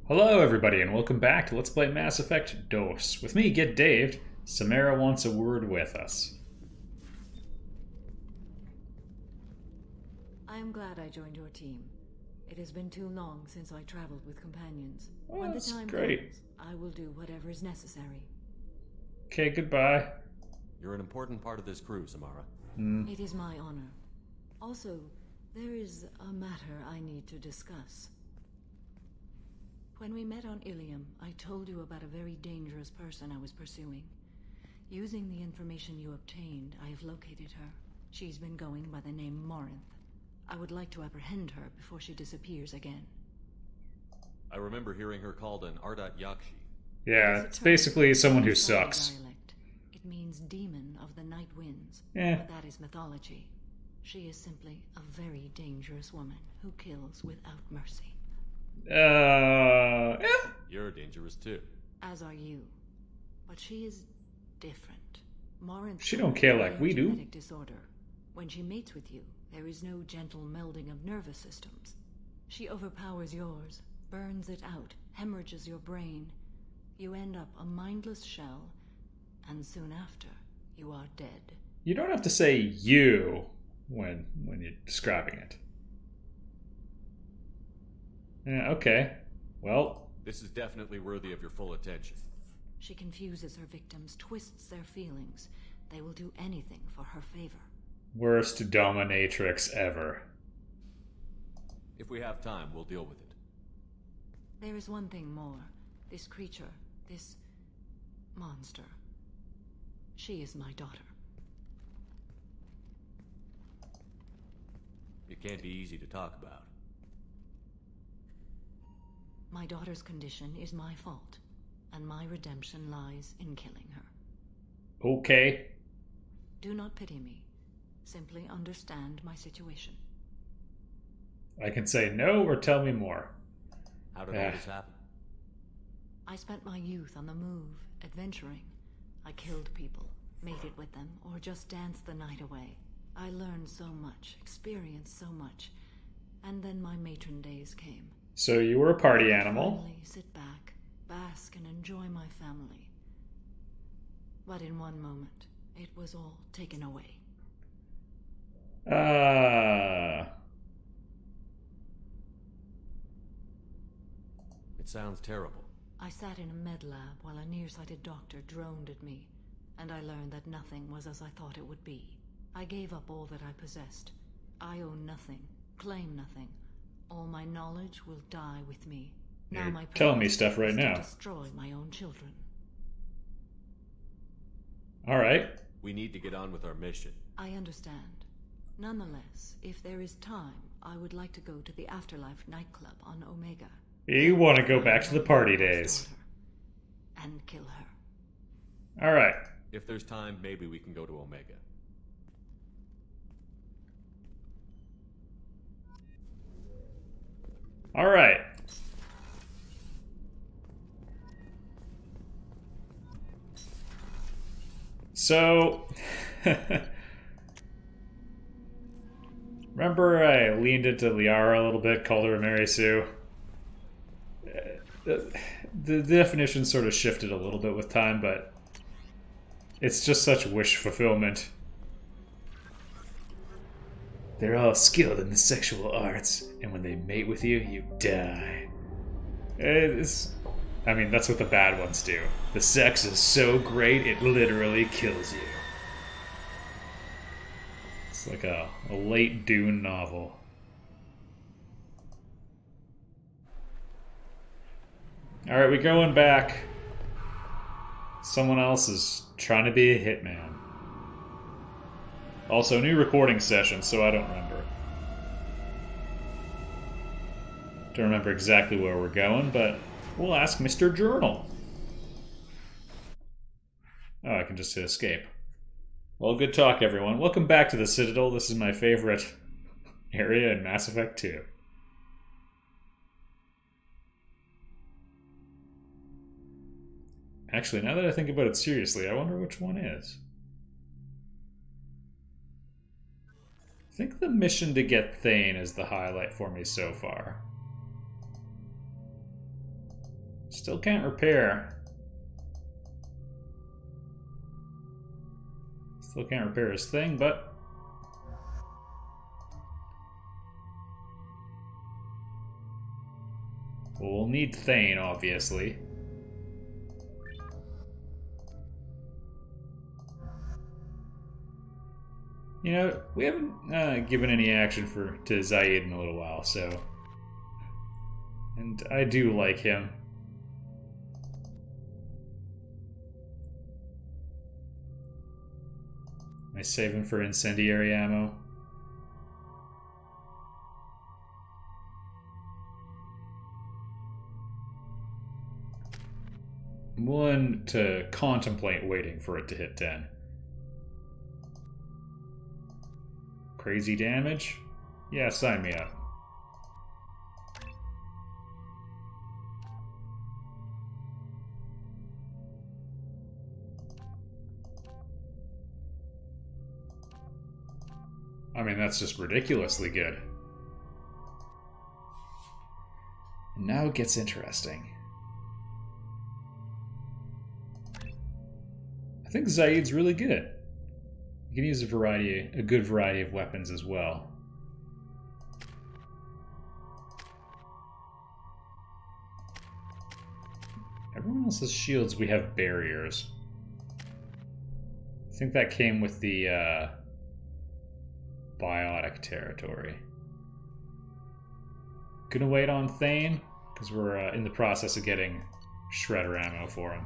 Hello, everybody, and welcome back to Let's Play Mass Effect DOS. With me, Get Daved. Samara wants a word with us. I am glad I joined your team. It has been too long since I traveled with companions. Oh, when the that's time great. comes, I will do whatever is necessary. Okay, goodbye. You're an important part of this crew, Samara. It is my honor. Also, there is a matter I need to discuss. When we met on Ilium, I told you about a very dangerous person I was pursuing. Using the information you obtained, I have located her. She's been going by the name Morinth. I would like to apprehend her before she disappears again. I remember hearing her called an Ardat Yakshi. Yeah, it's basically someone who sucks. Dialect. It means demon of the night winds. Yeah. But that is mythology. She is simply a very dangerous woman who kills without mercy. Yeah. You're dangerous too. As are you. But she is different. Morinth She don't care like we do. genetic disorder. When she mates with you, there is no gentle melding of nervous systems. She overpowers yours, burns it out, hemorrhages your brain. You end up a mindless shell, and soon after, you are dead. You don't have to say you when you're describing it. Yeah, okay. Well, This is definitely worthy of your full attention. She confuses her victims, twists their feelings. They will do anything for her favor. worst dominatrix ever. If we have time, we'll deal with it. There is one thing more. This creature, this monster. She is my daughter. It can't be easy to talk about. My daughter's condition is my fault, and my redemption lies in killing her. Okay. Do not pity me. Simply understand my situation. I can say no or tell me more. How did all this happen? I spent my youth on the move, adventuring. I killed people, mated with them, or just danced the night away. I learned so much, experienced so much, and then my matron days came. So you were a party I animal. finally sit back, bask, and enjoy my family. But in one moment, it was all taken away. It sounds terrible. I sat in a med lab while a nearsighted doctor droned at me, and I learned that nothing was as I thought it would be. I gave up all that I possessed. I own nothing, claim nothing. All my knowledge will die with me. Now You're my telling me purpose stuff right is to now. destroy my own children. Alright. We need to get on with our mission. I understand. Nonetheless, if there is time, I would like to go to the Afterlife nightclub on Omega. You want to go back to the party My days. daughter, and kill her. Alright. If there's time, maybe we can go to Omega. Alright. So, remember I leaned into Liara a little bit, called her Mary Sue? The definition sort of shifted a little bit with time, but it's just such wish fulfillment. They're all skilled in the sexual arts, and when they mate with you, you die. I mean, that's what the bad ones do. The sex is so great, it literally kills you. It's like a late Dune novel. Alright, we're going back. Someone else is trying to be a hitman. Also, new recording session, so I don't remember. Don't remember exactly where we're going, but we'll ask Mr. Journal. Oh, I can just hit escape. Well, good talk, everyone. Welcome back to the Citadel. This is my favorite area in Mass Effect 2. Actually, now that I think about it seriously, I wonder which one is. I think the mission to get Thane is the highlight for me so far. Still can't repair. Still can't repair his thing, but... well, we'll need Thane, obviously. You know, we haven't given any action to Zaid in a little while, so... and I do like him. Am I saving for incendiary ammo? I'm willing to contemplate waiting for it to hit 10. Crazy damage? Yeah, sign me up. I mean, that's just ridiculously good. And now it gets interesting. I think Zaid's really good. You can use a good variety of weapons as well. Everyone else's shields, we have barriers. I think that came with the biotic territory. Gonna wait on Thane, because we're in the process of getting shredder ammo for him.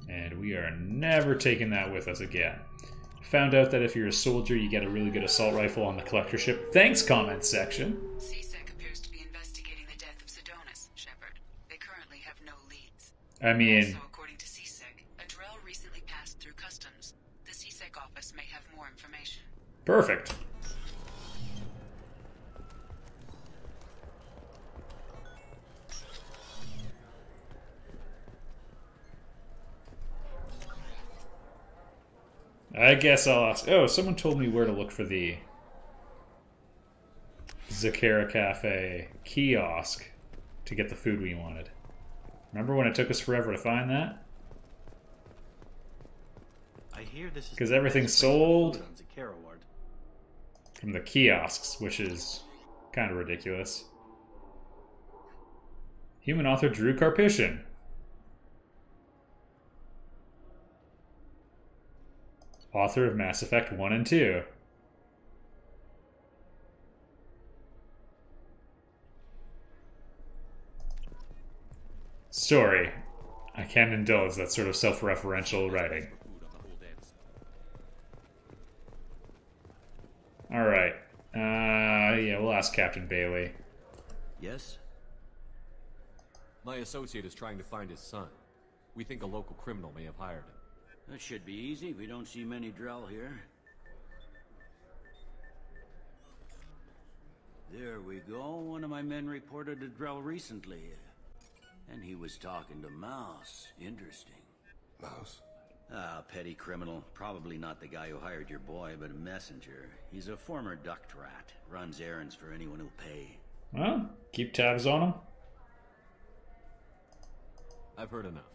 And we are never taking that with us again. Found out that if you're a soldier, you get a really good assault rifle on the collector ship. Thanks, comment section. CSEC appears to be investigating the death of Sidonis, Shepard. They currently have no leads. I mean... also, according to CSEC, a drill recently passed through customs. The CSEC office may have more information. Perfect. I guess I'll ask... oh, someone told me where to look for the Zakara Cafe kiosk to get the food we wanted. Remember when it took us forever to find that? I hear this is because everything's sold Zakara Ward. from the kiosks, which is kind of ridiculous. Human author Drew Karpyshyn. Author of Mass Effect 1 and 2. Sorry, I can't indulge that sort of self-referential writing. Alright. Yeah, we'll ask Captain Bailey. Yes? My associate is trying to find his son. We think a local criminal may have hired him. That should be easy. We don't see many Drell here. There we go. One of my men reported a Drell recently. And he was talking to Mouse. Interesting. Mouse? Ah, petty criminal. Probably not the guy who hired your boy, but a messenger. He's a former duct rat. Runs errands for anyone who'll pay. Well, keep tabs on him. I've heard enough.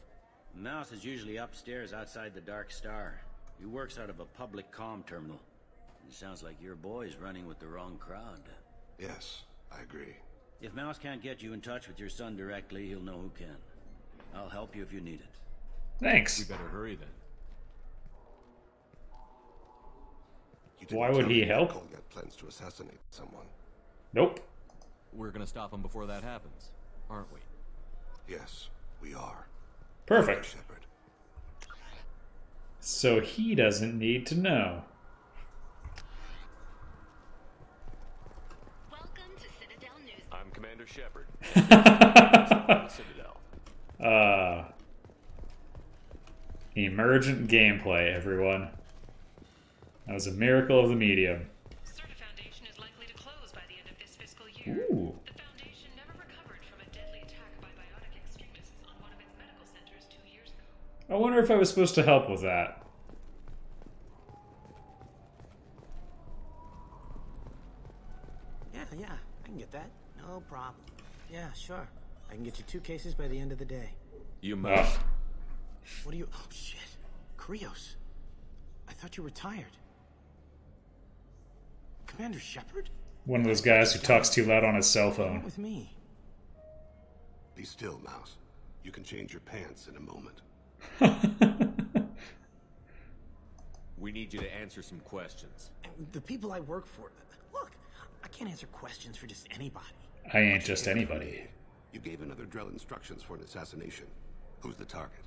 Mouse is usually upstairs outside the Dark Star. He works out of a public comm terminal. It sounds like your boy's running with the wrong crowd. Yes, I agree. If Mouse can't get you in touch with your son directly, he'll know who can. I'll help you if you need it. Thanks. We better hurry then. Why would he help? Cole had plans to assassinate someone. Nope. We're gonna stop him before that happens, aren't we? Yes, we are. Perfect. Shepard. So he doesn't need to know. Welcome to Citadel News. I'm Commander Shepard. Citadel. Emergent gameplay, everyone. That was a miracle of the medium. Certa Foundation is likely to close by the end of this fiscal year. Ooh. The Foundation never recovered from a deadly attack by biotic extremists on one of its medical centers 2 years ago. I wonder if I was supposed to help with that. Yeah, I can get that. No problem. Yeah, sure. I can get you 2 cases by the end of the day. You must. Ugh. What are you... Oh, shit. Krios. I thought you retired. Commander Shepard? One of those guys who talks too loud on his cell What's wrong phone. with me? Be still, Mouse. You can change your pants in a moment. We need you to answer some questions. And the people I work for... Look, I can't answer questions for just anybody. I ain't just anybody. You gave another Drell instructions for an assassination. Who's the target?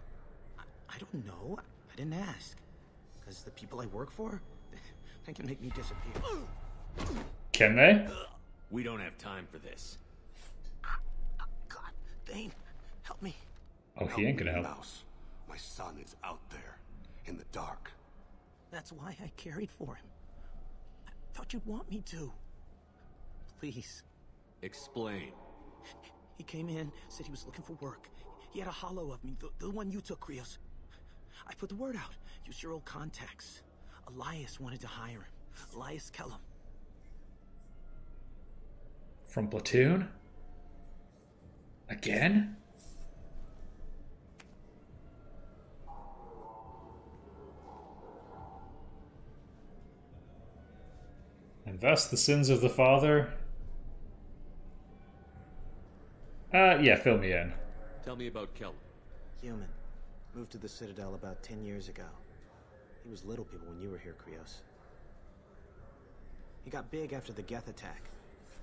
I don't know. I didn't ask. Because the people I work for, they can make me disappear. Can they? We don't have time for this. God, Thane, help me. Oh, he ain't gonna help. Mouse. My son is out there, in the dark. That's why I carried for him. I thought you'd want me to. Please. Explain. He came in, said he was looking for work. He had a hollow of me, the one you took, Krios. I put the word out. Used your old contacts. Elias wanted to hire him. Elias Kellum. From Platoon? Again? And thus the sins of the father. Yeah, fill me in. Tell me about Kellum. Human. Moved to the Citadel about 10 years ago. He was little people when you were here, Krios. He got big after the Geth attack.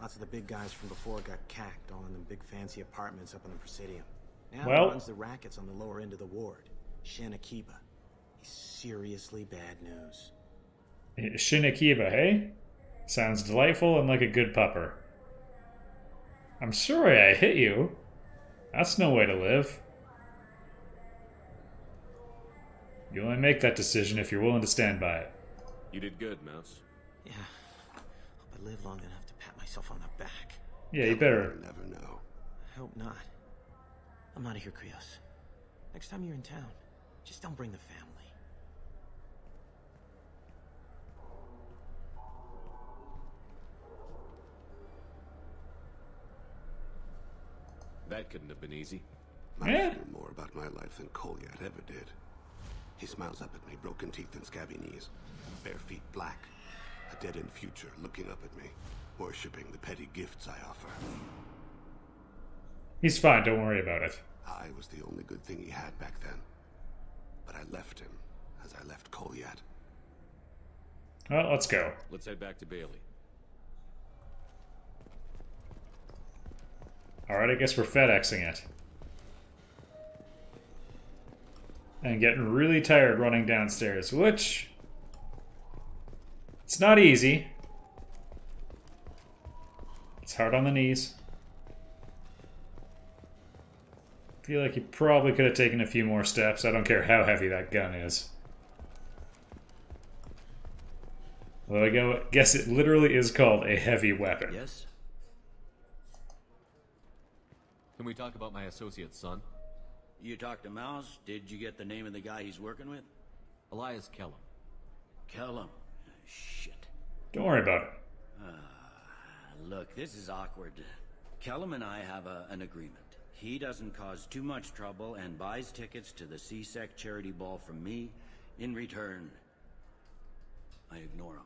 Lots of the big guys from before got cacked all in them big fancy apartments up in the Presidium. Now Well- he runs the rackets on the lower end of the ward. Shin Akiba. He's seriously bad news. Shinakiba, hey? Sounds delightful and like a good pupper. I'm sorry I hit you. That's no way to live. You only make that decision if you're willing to stand by it. You did good, Mouse. Yeah. Hope I live long enough to pat myself on the back. Yeah, you better. You'll never know. I hope not. I'm out of here, Krios. Next time you're in town, just don't bring the family. That couldn't have been easy. Mouse Yeah. knew more about my life than Kolyat ever did. He smiles up at me, broken teeth and scabby knees, bare feet black, a dead-end future looking up at me, worshipping the petty gifts I offer. He's fine, don't worry about it. I was the only good thing he had back then. But I left him, as I left Kolyat. Well, let's go. Let's head back to Bailey. Alright, I guess we're FedExing it. And getting really tired running downstairs, which... it's not easy. It's hard on the knees. Feel like you probably could have taken a few more steps. I don't care how heavy that gun is. Well, I guess it literally is called a heavy weapon. Yes? Can we talk about my associate's son? You talked to Mouse? Did you get the name of the guy he's working with? Elias Kellum. Kellum. Shit. Don't worry about it. Look, this is awkward. Kellum and I have an agreement. He doesn't cause too much trouble and buys tickets to the CSEC charity ball from me. In return, I ignore him.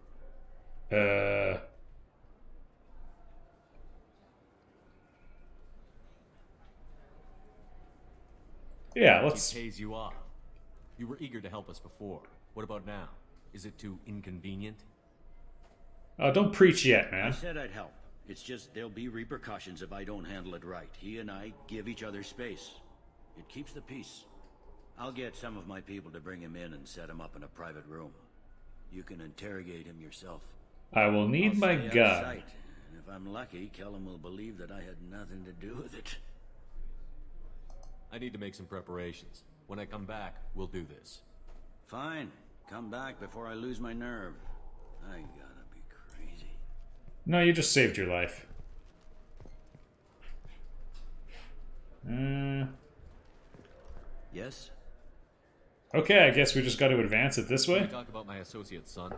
Yeah, let's... He pays you off. You were eager to help us before. What about now? Is it too inconvenient? Oh, don't preach yet, I man. said I'd help. It's just there'll be repercussions if I don't handle it right. He and I give each other space. It keeps the peace. I'll get some of my people to bring him in and set him up in a private room. You can interrogate him yourself. I will need I'll my stay out of gun. sight, and if I'm lucky, Kellum will believe that I had nothing to do with it. I need to make some preparations. When I come back, we'll do this. Fine. Come back before I lose my nerve. I gotta be crazy. No, you just saved your life. Yes? Okay, I guess we just got to advance it this Can we way. talk about my associate's son?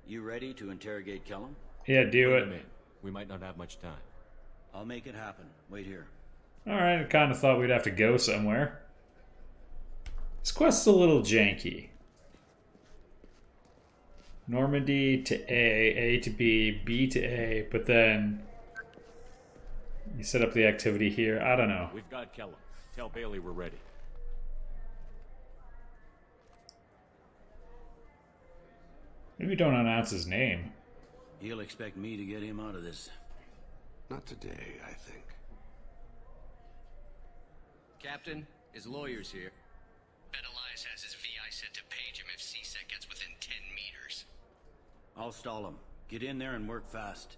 You ready to interrogate Kellum? Yeah, do Bring him it. in. We might not have much time. I'll make it happen. Wait here. Alright, I kind of thought we'd have to go somewhere. This quest's a little janky. Normandy to A to B, B to A, but then you set up the activity here. I don't know. We've got Kellum. Tell Bailey we're ready. Maybe don't announce his name. He'll expect me to get him out of this. Not today, I think. Captain, his lawyer's here. Bet Elias has his VI set to page him if CSEC gets within 10 meters. I'll stall him. Get in there and work fast.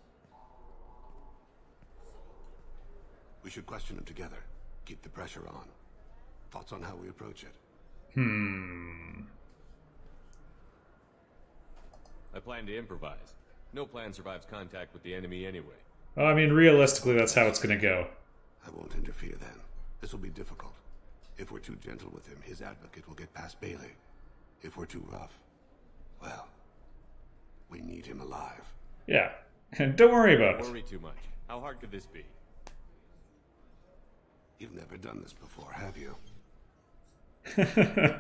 We should question him together. Keep the pressure on. Thoughts on how we approach it? I plan to improvise. No plan survives contact with the enemy anyway. Well, I mean, realistically, that's how it's gonna go. I won't interfere then. This will be difficult. If we're too gentle with him, his advocate will get past Bailey. If we're too rough, well, we need him alive. Yeah, and don't worry about Don't it. worry too much. How hard could this be? You've never done this before, have you? Get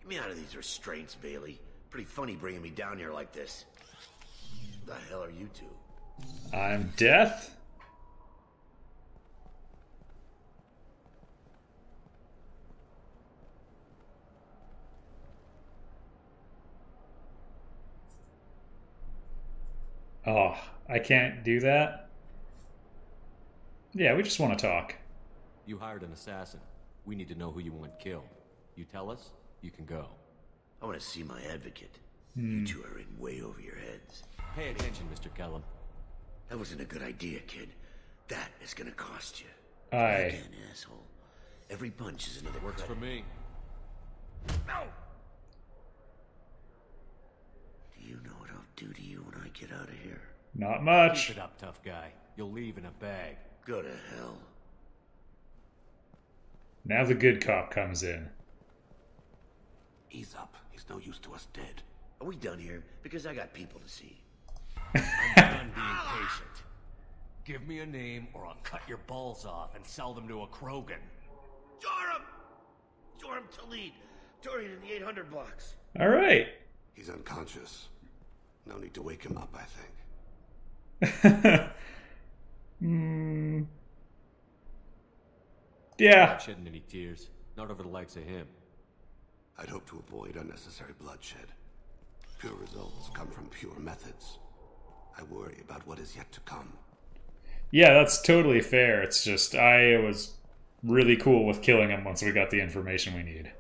me out of these restraints, Bailey. Pretty funny bringing me down here like this. Who the hell are you two? I'm Death. Oh, I can't do that? Yeah, we just want to talk. You hired an assassin. We need to know who you want killed. You tell us, you can go. I want to see my advocate. You two are in way over your heads. Pay attention, Mr. Kellum. That wasn't a good idea, kid. That is gonna cost you. Aye. Again, asshole. Every punch is another Works for credit. me. No! Do you know what I'll do to you when I get out of here? Not much. Keep it up, tough guy. You'll leave in a bag. Go to hell. Now the good cop comes in. Ease up. He's no use to us dead. Are we done here? Because I got people to see. I'm done being patient. Give me a name or I'll cut your balls off and sell them to a Krogan. Joram! Joram Talid. Dorian in the 800 blocks. All right. He's unconscious. No need to wake him up, I think. Yeah. Not shedding any tears. Not over the likes of him. I'd hope to avoid unnecessary bloodshed. Pure results come from pure methods. I worry about what is yet to come. Yeah, that's totally fair. It's just, I was really cool with killing him once we got the information we need.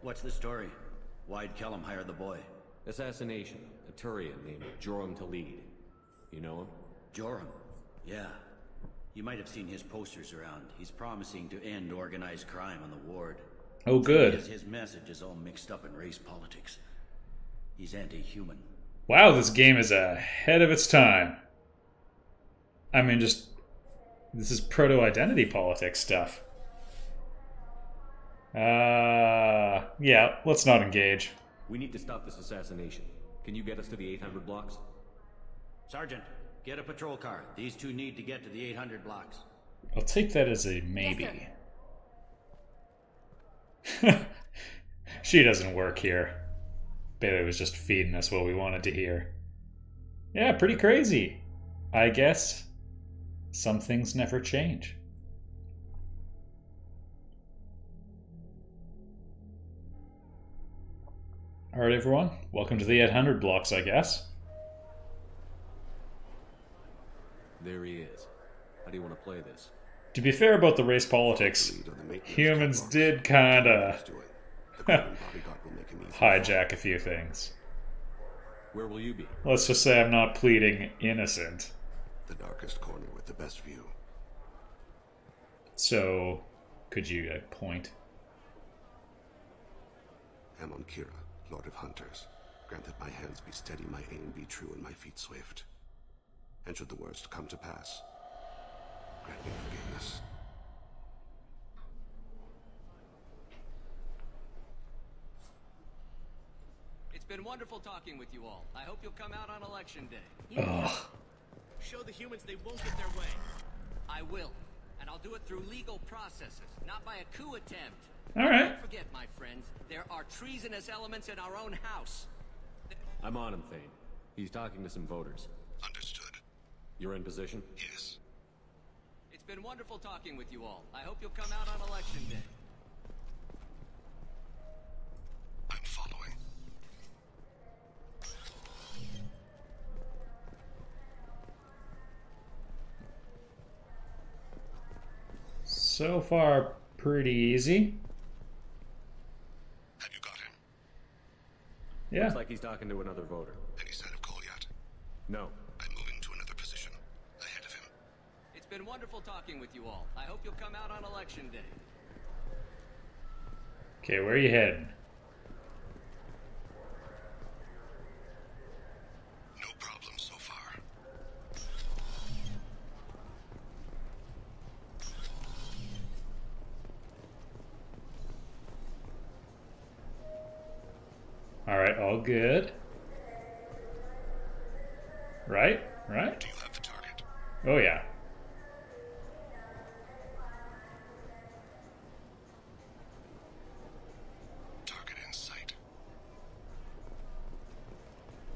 What's the story? Why'd Kellum hire the boy? Assassination. A Turian named Joram Talid. You know him? Joram. Yeah. You might have seen his posters around. He's promising to end organized crime on the ward. Oh, good. His message is all mixed up in race politics. He's anti-human. Wow, this game is ahead of its time. I mean, just... this is proto-identity politics stuff. Yeah, let's not engage. We need to stop this assassination. Can you get us to the 800 blocks? Sergeant, get a patrol car. These two need to get to the 800 blocks. I'll take that as a maybe. Yes, She doesn't work here. Bailey was just feeding us what we wanted to hear. Yeah, pretty crazy. I guess some things never change. Alright everyone, welcome to the 800 blocks, I guess. There he is. How do you want to play this? To be fair about the race politics, humans did kinda hijack a few things. Where will you be? Let's just say I'm not pleading innocent. The darkest corner with the best view. So, could you point? Amon Kira, Lord of Hunters. Grant that my hands be steady, my aim be true, and my feet swift. And should the worst come to pass, grant me forgiveness. It's been wonderful talking with you all. I hope you'll come out on election day. Ugh. Show the humans they won't get their way. I will. And I'll do it through legal processes, not by a coup attempt. All right. Don't forget, my friends, there are treasonous elements in our own house. I'm on him, Thane. He's talking to some voters. Understood. You're in position? Yes. It's been wonderful talking with you all. I hope you'll come out on election day. I'm following. So far, pretty easy. Have you got him? Yeah. Looks like he's talking to another voter. Any sign of Kolyat? No. I'm moving to another position. Ahead of him. It's been wonderful talking with you all. I hope you'll come out on election day. Okay, where are you heading? No problem so far. All right, all good. Right? Right? Do you have the target? Oh, yeah. Target in sight.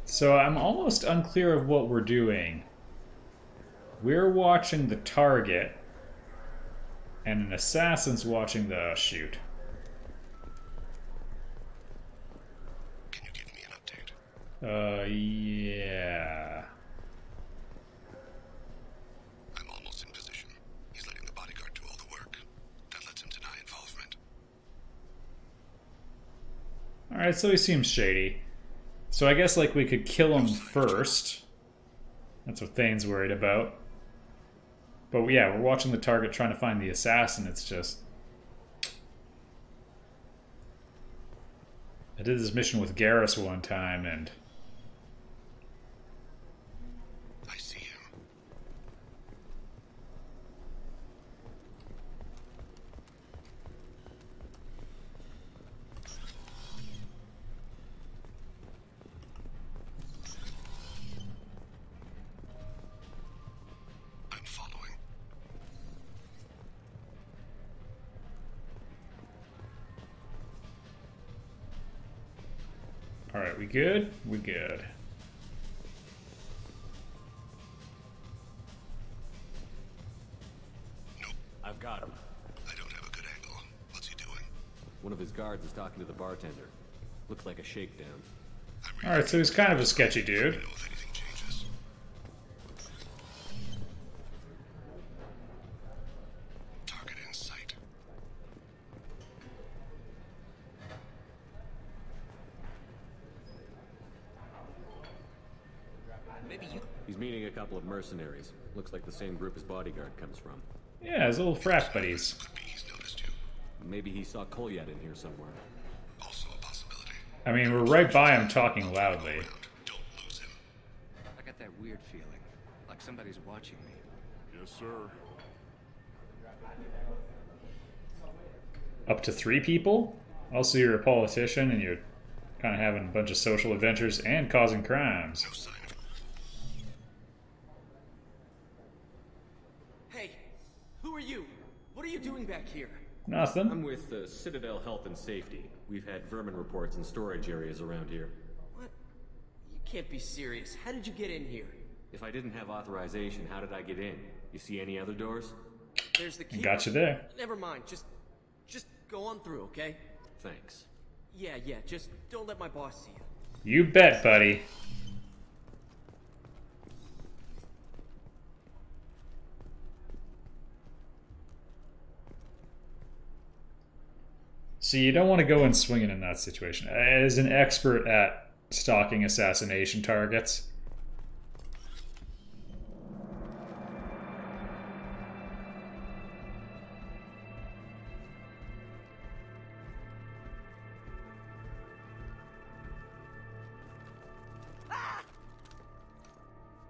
So I'm almost unclear of what we're doing. We're watching the target, and an assassin's watching the shoot. Can you give me an update? Yeah. I'm almost in position. He's letting the bodyguard do all the work. That lets him deny involvement. Alright, so he seems shady. So I guess, like, we could kill him first. That's what Thane's worried about. But yeah, we're watching the target trying to find the assassin. It's just... I did this mission with Garrus one time, and... I see him. I'm following. Alright, we good? We good. I've got him. I don't have a good angle. What's he doing? One of his guards is talking to the bartender. Looks like a shakedown. Alright, so he's kind of a sketchy dude. Know if anything changes. Target in sight. Maybe you... He's meeting a couple of mercenaries. Looks like the same group his bodyguard comes from. Yeah, his little frat buddies. Could be he's noticed you. Maybe he saw Kolyat in here somewhere. Also a possibility. I mean, we're right by him talking loudly. Don't lose him. I got that weird feeling, like somebody's watching me. Yes, sir. Up to 3 people? Also, you're a politician and you're kind of having a bunch of social adventures and causing crimes. No sign of Hey, who are you? What are you doing back here? Nothing. I'm with the Citadel Health and Safety. We've had vermin reports in storage areas around here. What? You can't be serious. How did you get in here? If I didn't have authorization, how did I get in? You see any other doors? There's the key. Got you there. Never mind. Just go on through, okay? Thanks. Yeah. Just don't let my boss see you. You bet, buddy. See, you don't want to go in swinging in that situation. As an expert at stalking assassination targets,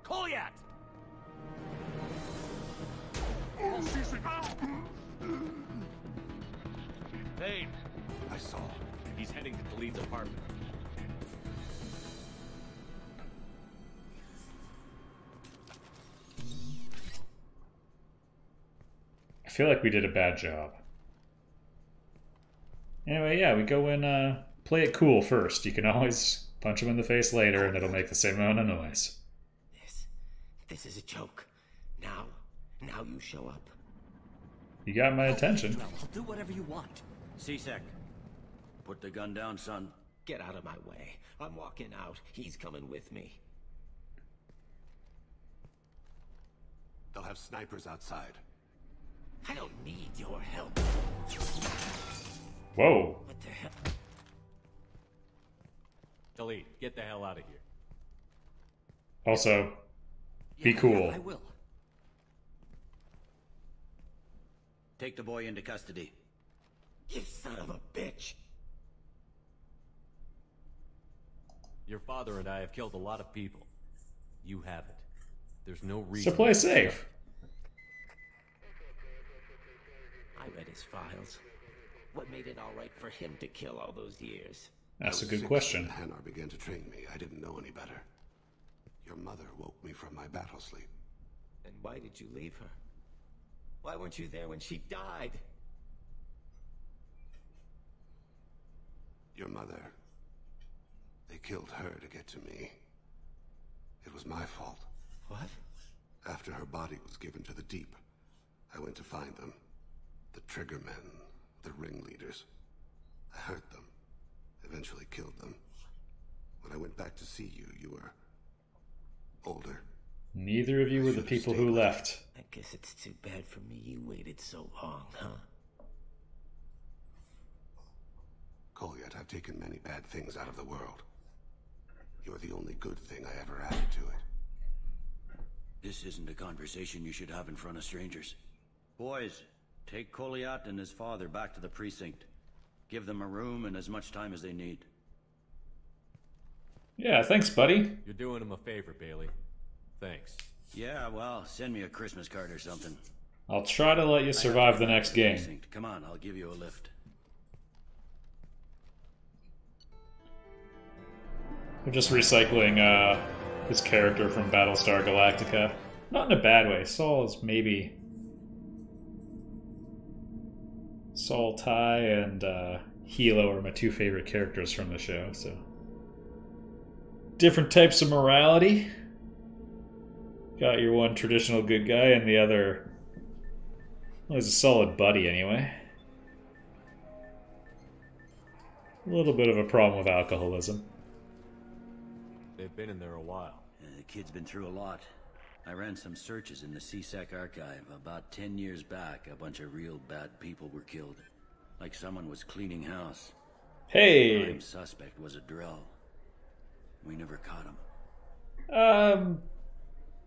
Kolyat! Thane! I saw. He's heading to the lead's apartment. feel like we did a bad job. Anyway, yeah, we go and play it cool first. You can always punch him in the face later and it'll make the same amount of noise. This is a joke. Now you show up. You got my attention. I'll do whatever you want. C-Sec, put the gun down, son. Get out of my way. I'm walking out. He's coming with me. They'll have snipers outside. I don't need your help. Whoa. What the hell? Delete. Get the hell out of here. Also, be cool. Yeah, I will. Take the boy into custody. You son of a bitch. Your father and I have killed a lot of people. You haven't. There's no reason. So play safe. I read his files. What made it all right for him to kill all those years? That's a good question. When Hanar began to train me. I didn't know any better. Your mother woke me from my battle sleep. And why did you leave her? Why weren't you there when she died? Your mother. They killed her to get to me. It was my fault. What? After her body was given to the deep, I went to find them. The triggermen, the ringleaders. I hurt them. Eventually killed them. When I went back to see you, you were older. Neither of you were the people who left. I guess it's too bad for me you waited so long, huh? Kolyat, I've taken many bad things out of the world. You're the only good thing I ever added to it. This isn't a conversation you should have in front of strangers. Boys, take Kolyat and his father back to the precinct. Give them a room and as much time as they need. Yeah, thanks, buddy. You're doing him a favor, Bailey. Thanks. Yeah, well, send me a Christmas card or something. I'll try to let you survive the next game. Come on, I'll give you a lift. We're just recycling his character from Battlestar Galactica. Not in a bad way. Saul is maybe... Saul, Ty, and Hilo are my two favorite characters from the show, so... Different types of morality. Got your one traditional good guy and the other... Well, he's a solid buddy anyway. A little bit of a problem with alcoholism. They've been in there a while. The kid's been through a lot. I ran some searches in the C-Sec archive. About 10 years back, a bunch of real bad people were killed. Like someone was cleaning house. Hey! The prime suspect was a Drell. We never caught him.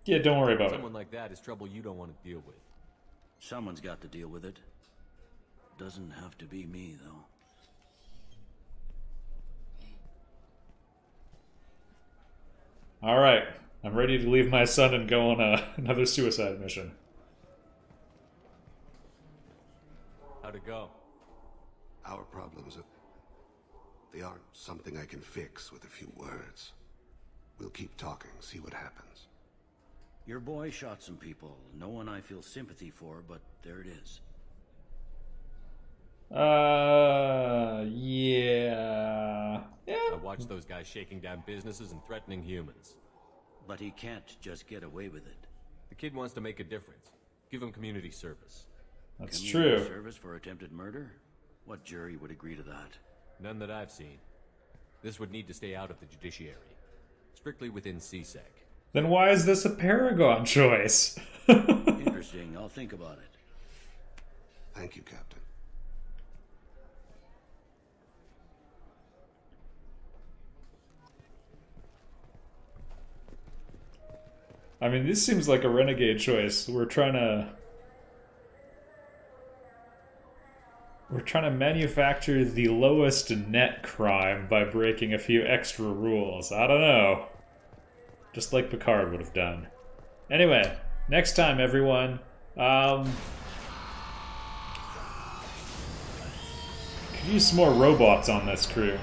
Yeah, don't worry about it. Someone like that is trouble you don't want to deal with. Someone's got to deal with it. Doesn't have to be me, though. Alright, I'm ready to leave my son and go on another suicide mission. How'd it go? Our problems are... They aren't something I can fix with a few words. We'll keep talking, see what happens. Your boy shot some people. No one I feel sympathy for, but there it is. Yeah. I watched those guys shaking down businesses and threatening humans. But he can't just get away with it. The kid wants to make a difference. Give him community service. That's Community true. Service for attempted murder? What jury would agree to that? None that I've seen. This would need to stay out of the judiciary. Strictly within C-Sec. Then why is this a Paragon choice? Interesting. I'll think about it. Thank you, Captain. I mean, this seems like a renegade choice. We're trying to manufacture the lowest net crime by breaking a few extra rules. I don't know. Just like Picard would have done. Anyway, next time, everyone. Could use some more robots on this crew.